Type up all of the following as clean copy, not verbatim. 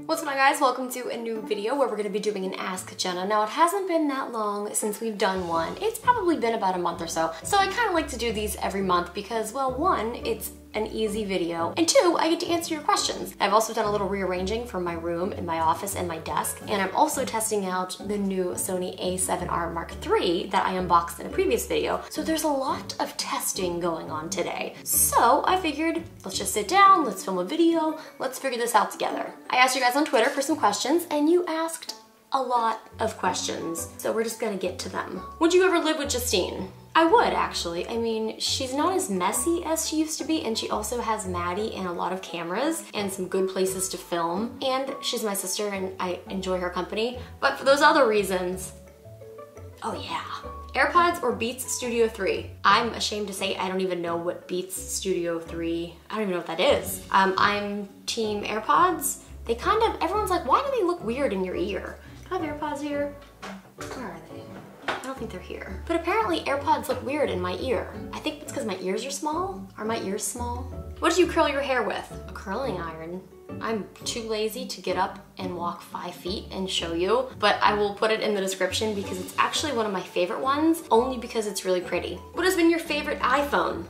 What's going on, guys? Welcome to a new video where we're going to be doing an Ask Jenna. Now, it hasn't been that long since we've done one. It's probably been about a month or so. So I kind of like to do these every month because, well, one, it's an easy video, and two, I get to answer your questions. I've also done a little rearranging for my room and my office and my desk, and I'm also testing out the new Sony a7R Mark III that I unboxed in a previous video. So there's a lot of testing going on today. So I figured, let's just sit down, let's film a video, let's figure this out together. I asked you guys on Twitter for some questions, and you asked a lot of questions. So we're just gonna get to them. Would you ever live with Justine? I would, actually. I mean, she's not as messy as she used to be, and she also has Maddie and a lot of cameras and some good places to film, and she's my sister and I enjoy her company. But for those other reasons, oh yeah. AirPods or Beats Studio 3? I'm ashamed to say I don't even know what Beats Studio 3, I don't even know what that is. I'm team AirPods. They kind of, everyone's like, why do they look weird in your ear? Do I have AirPods here? Where are they? I don't think they're here. But apparently AirPods look weird in my ear. I think it's because my ears are small. Are my ears small? What do you curl your hair with? A curling iron. I'm too lazy to get up and walk 5 feet and show you, but I will put it in the description because it's actually one of my favorite ones, only because it's really pretty. What has been your favorite iPhone?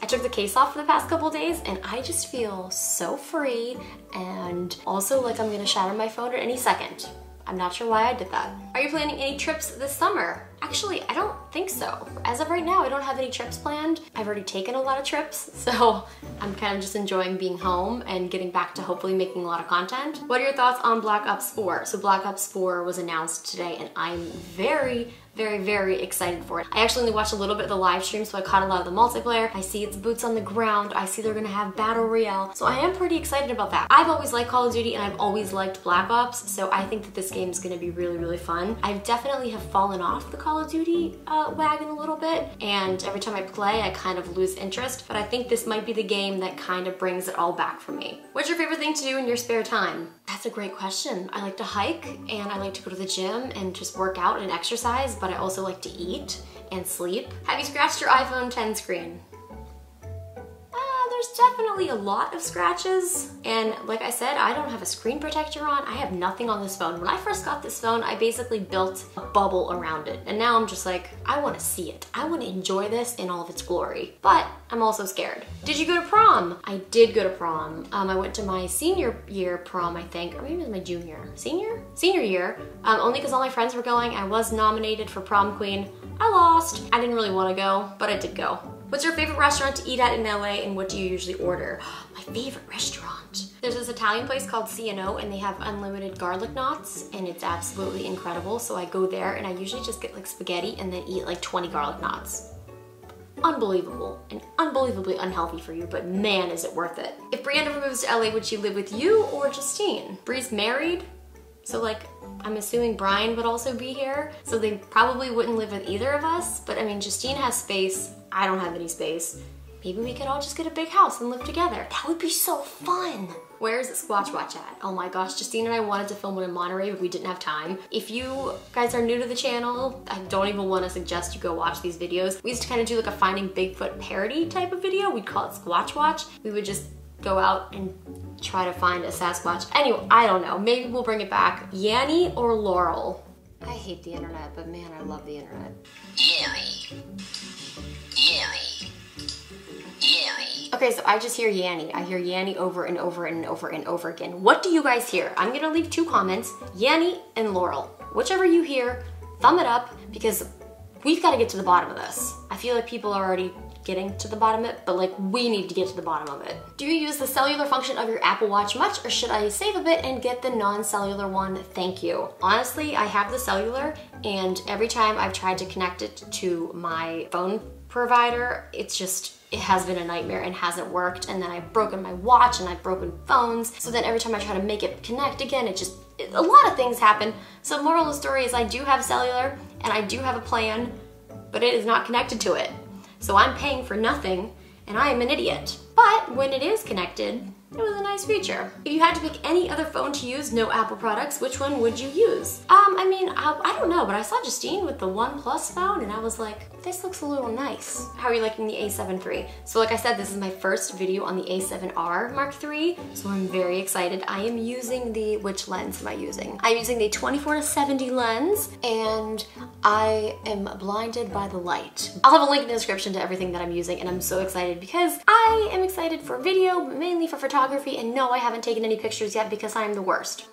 I took the case off for the past couple days and I just feel so free and also like I'm gonna shatter my phone at any second. I'm not sure why I did that. Are you planning any trips this summer? Actually, I don't think so. As of right now, I don't have any trips planned. I've already taken a lot of trips, so I'm kind of just enjoying being home and getting back to hopefully making a lot of content. What are your thoughts on Black Ops 4? So Black Ops 4 was announced today and I'm very excited for it. I actually only watched a little bit of the live stream, so I caught a lot of the multiplayer. I see it's boots on the ground. I see they're gonna have Battle Royale. So I am pretty excited about that. I've always liked Call of Duty and I've always liked Black Ops, so I think that this game is gonna be really fun. I definitely have fallen off the Call of Duty wagon a little bit, and every time I play, I kind of lose interest, but I think this might be the game that kind of brings it all back for me. What's your favorite thing to do in your spare time? That's a great question. I like to hike and I like to go to the gym and just work out and exercise, but I also like to eat and sleep. Have you scratched your iPhone 10 screen? There's definitely a lot of scratches, and like I said, I don't have a screen protector on. I have nothing on this phone. When I first got this phone, I basically built a bubble around it, and now I'm just like, I want to see it. I want to enjoy this in all of its glory, but I'm also scared. Did you go to prom? I did go to prom. I went to my senior year prom, I think, or maybe it was my junior. Senior year, only because all my friends were going. I was nominated for prom queen. I lost. I didn't really want to go, but I did go. What's your favorite restaurant to eat at in LA and what do you usually order? My favorite restaurant. There's this Italian place called C&O and they have unlimited garlic knots and it's absolutely incredible. So I go there and I usually just get like spaghetti and then eat like 20 garlic knots. Unbelievable and unbelievably unhealthy for you, but man, is it worth it. If Brienne ever moves to LA, would she live with you or Justine? Brie's married, so like, I'm assuming Brian would also be here, so they probably wouldn't live with either of us, but I mean, Justine has space, I don't have any space. Maybe we could all just get a big house and live together. That would be so fun. Where is it Squatch Watch at? Oh my gosh, Justine and I wanted to film one in Monterey, but we didn't have time. If you guys are new to the channel, I don't even want to suggest you go watch these videos. We used to kind of do like a Finding Bigfoot parody type of video. We'd call it Squatch Watch. We would just go out and try to find a Sasquatch. Anyway, I don't know. Maybe we'll bring it back. Yanny or Laurel? I hate the internet, but man, I love the internet. Yanny. Okay, so I just hear Yanny. I hear Yanny over and over and over and over again. What do you guys hear? I'm gonna leave 2 comments, Yanny and Laurel. Whichever you hear, thumb it up because we've got to get to the bottom of this. I feel like people are already getting to the bottom of it, but like we need to get to the bottom of it. Do you use the cellular function of your Apple Watch much, or should I save a bit and get the non-cellular one? Thank you. Honestly, I have the cellular and every time I've tried to connect it to my phone provider, it has been a nightmare and hasn't worked, and then I've broken my watch and I've broken phones, so then every time I try to make it connect again, a lot of things happen. So moral of the story is I do have cellular and I do have a plan, but it is not connected to it. So I'm paying for nothing and I am an idiot. But when it is connected, It was a nice feature. If you had to pick any other phone to use, no Apple products, which one would you use? I mean, I don't know, but I saw Justine with the OnePlus phone and I was like, this looks a little nice. How are you liking the A7 III? So like I said, this is my first video on the A7R Mark III, so I'm very excited. I am using which lens am I using? I'm using the 24-70 lens and I am blinded by the light. I'll have a link in the description to everything that I'm using and I'm so excited because I am excited for video, but mainly for photography, and no, I haven't taken any pictures yet because I am the worst.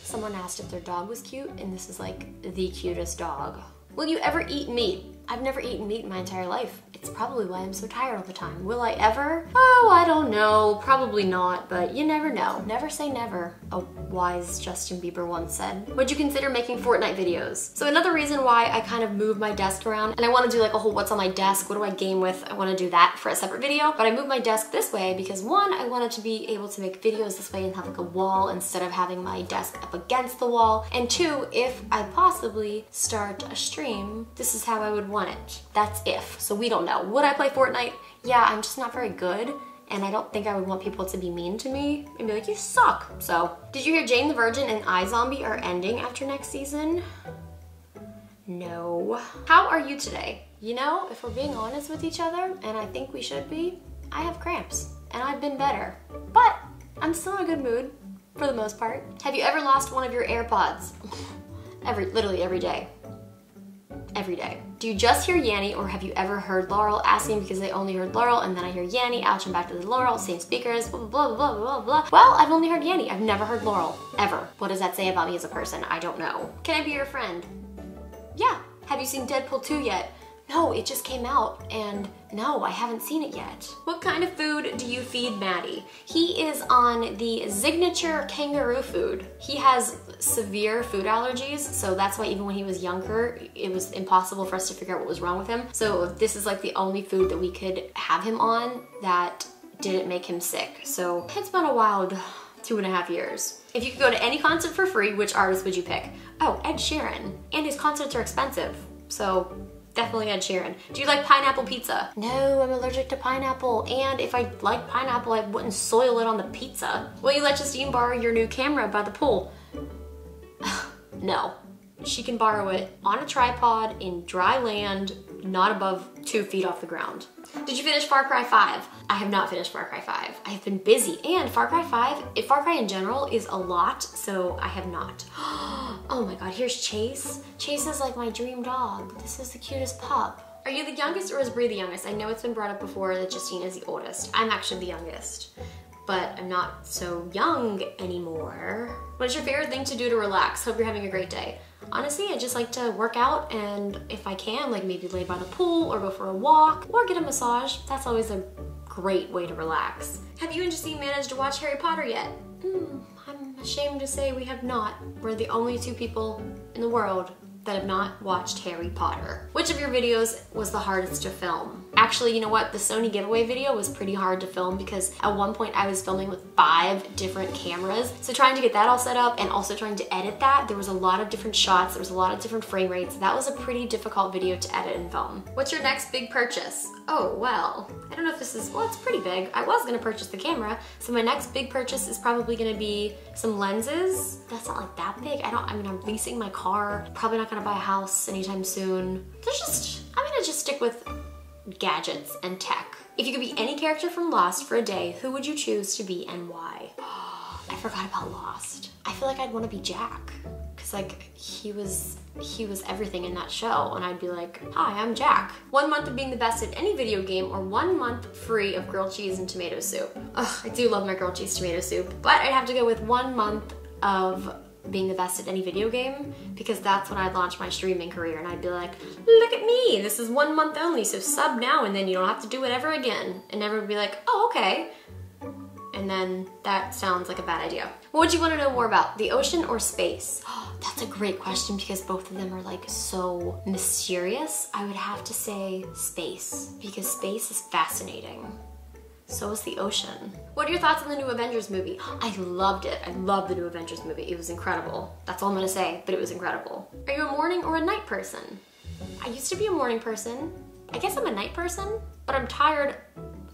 Someone asked if their dog was cute, and this is like the cutest dog. Will you ever eat meat? I've never eaten meat in my entire life. It's probably why I'm so tired all the time. Will I ever? Oh, I don't know. Probably not, but you never know. Never say never, a wise Justin Bieber once said. Would you consider making Fortnite videos? So another reason why I kind of move my desk around, and I want to do like a whole what's on my desk, what do I game with? I want to do that for a separate video, but I moved my desk this way because one, I wanted to be able to make videos this way and have like a wall instead of having my desk up against the wall. And two, if I possibly start a stream, this is how I would want it. That's if, so we don't know. Would I play Fortnite? Yeah, I'm just not very good, and I don't think I would want people to be mean to me and be like, you suck. So, did you hear Jane the Virgin and iZombie are ending after next season? No. How are you today? You know, if we're being honest with each other, and I think we should be, I have cramps, and I've been better. But I'm still in a good mood, for the most part. Have you ever lost one of your AirPods? Literally every day. Every day. Do you just hear Yanny, or have you ever heard Laurel? Asking because I only heard Laurel and then I hear Yanny, ouch, I'm back to the Laurel, same speakers, blah, blah, blah, blah, blah, blah. Well, I've only heard Yanny. I've never heard Laurel, ever. What does that say about me as a person? I don't know. Can I be your friend? Yeah. Have you seen Deadpool 2 yet? No, it just came out, and no, I haven't seen it yet. What kind of food do you feed Maddie? He is on the signature kangaroo food. He has severe food allergies, so that's why even when he was younger, it was impossible for us to figure out what was wrong with him. So this is like the only food that we could have him on that didn't make him sick. So it's been a wild 2.5 years. If you could go to any concert for free, which artist would you pick? Oh, Ed Sheeran. And his concerts are expensive, so definitely Ed Sheeran. Do you like pineapple pizza? No, I'm allergic to pineapple. And if I like pineapple, I wouldn't soil it on the pizza. Will you let Justine borrow your new camera by the pool? No. She can borrow it on a tripod in dry land, not above 2 feet off the ground. Did you finish Far Cry 5? I have not finished Far Cry 5. I have been busy, and Far Cry 5, Far Cry in general is a lot, so I have not. Oh my god, here's Chase. Chase is like my dream dog. This is the cutest pup. Are you the youngest or is Bree the youngest? I know it's been brought up before that Justine is the oldest. I'm actually the youngest, but I'm not so young anymore. What is your favorite thing to do to relax? Hope you're having a great day. Honestly, I just like to work out, and if I can, like maybe lay by the pool or go for a walk or get a massage. That's always a great way to relax. Have you and Justine managed to watch Harry Potter yet? I'm ashamed to say we have not. We're the only 2 people in the world that have not watched Harry Potter. Which of your videos was the hardest to film? Actually, you know what? The Sony giveaway video was pretty hard to film because at one point I was filming with 5 different cameras. So trying to get that all set up and also trying to edit that, there was a lot of different shots, there was a lot of different frame rates. That was a pretty difficult video to edit and film. What's your next big purchase? Oh, well, I don't know if this is, well, it's pretty big. I was gonna purchase the camera, so my next big purchase is probably gonna be some lenses. That's not like that big. I mean, I'm leasing my car. Probably not gonna buy a house anytime soon. I'm gonna just stick with gadgets and tech. If you could be any character from Lost for a day, who would you choose to be and why? I forgot about Lost. I feel like I'd want to be Jack, because like he was everything in that show, and I'd be like, hi, I'm Jack. 1 month of being the best at any video game, or 1 month free of grilled cheese and tomato soup. Ugh, I do love my grilled cheese tomato soup, but I'd have to go with 1 month of being the best at any video game, because that's when I'd launch my streaming career, and I'd be like, look at me, this is 1 month only, so sub now and then you don't have to do it ever again. And everyone would be like, oh, okay. And then that sounds like a bad idea. What would you want to know more about, the ocean or space? Oh, that's a great question because both of them are like so mysterious. I would have to say space, because space is fascinating. So is the ocean. What are your thoughts on the new Avengers movie? I loved it. I loved the new Avengers movie. It was incredible. That's all I'm gonna say, but it was incredible. Are you a morning or a night person? I used to be a morning person. I guess I'm a night person, but I'm tired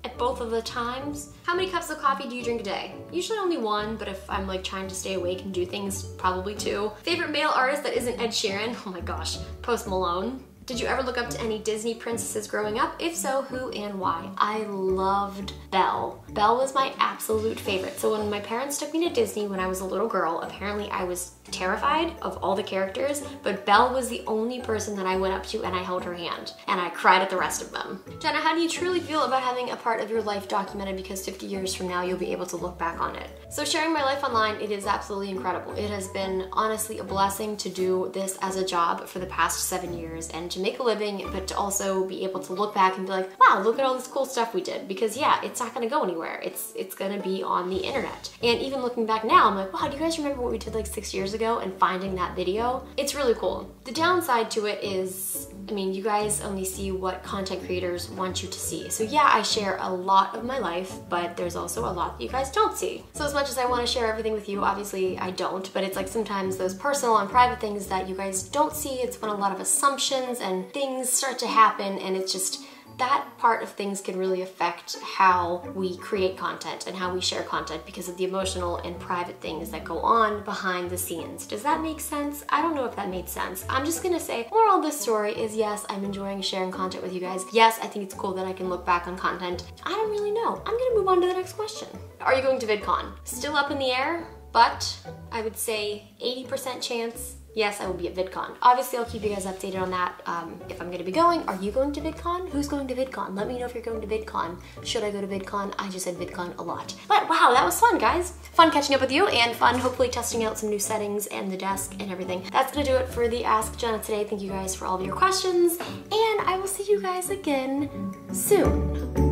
at it both of the times. How many cups of coffee do you drink a day? Usually only one, but if I'm like trying to stay awake and do things, probably two. Favorite male artist that isn't Ed Sheeran? Oh my gosh, Post Malone. Did you ever look up to any Disney princesses growing up? If so, who and why? I loved Belle. Belle was my absolute favorite. So when my parents took me to Disney when I was a little girl, apparently I was terrified of all the characters, but Belle was the only person that I went up to and I held her hand, and I cried at the rest of them. Jenna, how do you truly feel about having a part of your life documented, because 50 years from now you'll be able to look back on it? So sharing my life online, it is absolutely incredible. It has been honestly a blessing to do this as a job for the past 7 years and to make a living, but to also be able to look back and be like, wow, look at all this cool stuff we did. Because yeah, it's not gonna go anywhere. It's gonna be on the internet. And even looking back now, I'm like, wow, do you guys remember what we did like 6 years ago? And finding that video, it's really cool. The downside to it is, I mean, you guys only see what content creators want you to see. So yeah, I share a lot of my life, but there's also a lot that you guys don't see. So as much as I want to share everything with you, obviously I don't, but it's like sometimes those personal and private things that you guys don't see, it's when a lot of assumptions and things start to happen, and it's just, that part of things can really affect how we create content and how we share content because of the emotional and private things that go on behind the scenes. Does that make sense? I don't know if that made sense. I'm just gonna say, moral of this story is yes, I'm enjoying sharing content with you guys. Yes, I think it's cool that I can look back on content. I don't really know. I'm gonna move on to the next question. Are you going to VidCon? Still up in the air, but I would say 80% chance yes, I will be at VidCon. Obviously, I'll keep you guys updated on that if I'm gonna be going. Are you going to VidCon? Who's going to VidCon? Let me know if you're going to VidCon. Should I go to VidCon? I just said VidCon a lot. But wow, that was fun, guys. Fun catching up with you and fun hopefully testing out some new settings and the desk and everything. That's gonna do it for the Ask Jenna today. Thank you guys for all of your questions, and I will see you guys again soon.